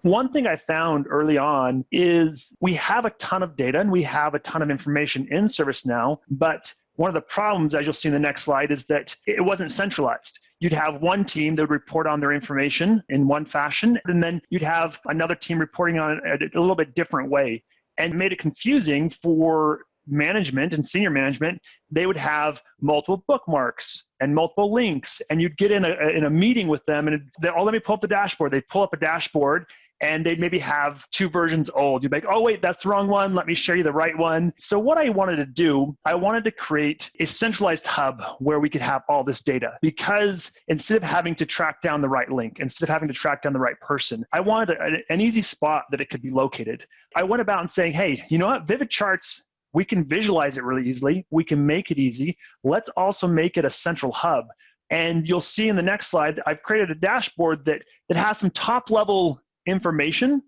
One thing I found early on is we have a ton of data and we have a ton of information in ServiceNow, but one of the problems, as you'll see in the next slide, is that it wasn't centralized. You'd have one team that would report on their information in one fashion, and then you'd have another team reporting on it a little bit different way. And it made it confusing for management and senior management. They would have multiple bookmarks and multiple links, and you'd get in a meeting with them, and let me pull up the dashboard. They'd pull up a dashboard, and they'd maybe have 2 versions old. You'd be like, oh, wait, that's the wrong one. Let me show you the right one. So what I wanted to do, I wanted to create a centralized hub where we could have all this data, because instead of having to track down the right link, instead of having to track down the right person, I wanted an easy spot that it could be located. I went about and saying, hey, you know what, VividCharts, we can visualize it really easily. We can make it easy. Let's also make it a central hub. And you'll see in the next slide, I've created a dashboard that has some top-level information,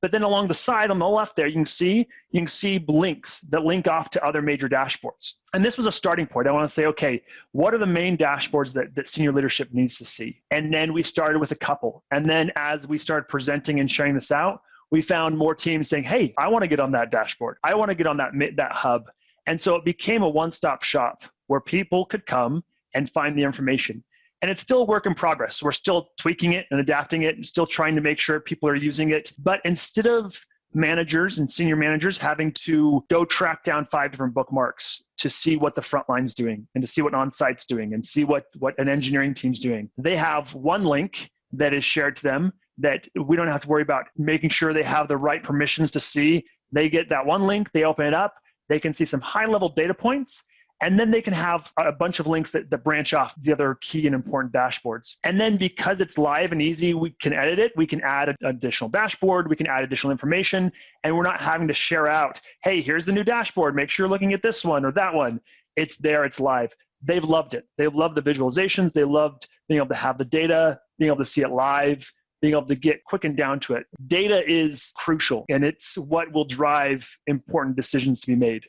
but then along the side on the left there, you can see links that link off to other major dashboards. And this was a starting point. I want to say, okay, what are the main dashboards that senior leadership needs to see? And then we started with a couple. And then as we started presenting and sharing this out, we found more teams saying, hey, I want to get on that dashboard. I want to get on that hub. And so it became a one-stop shop where people could come and find the information. And it's still a work in progress. We're still tweaking it and adapting it and still trying to make sure people are using it. But instead of managers and senior managers having to go track down 5 different bookmarks to see what the front line's doing and to see what on-site's doing and see what an engineering team's doing, they have one link that is shared to them that we don't have to worry about making sure they have the right permissions to see. They get that one link, they open it up, they can see some high-level data points, and then they can have a bunch of links that branch off the other key and important dashboards. And then because it's live and easy, we can edit it. We can add an additional dashboard. We can add additional information. And we're not having to share out, hey, here's the new dashboard. Make sure you're looking at this one or that one. It's there. It's live. They've loved it. They've loved the visualizations. They loved being able to have the data, being able to see it live, being able to get quick and down to it. Data is crucial, and it's what will drive important decisions to be made.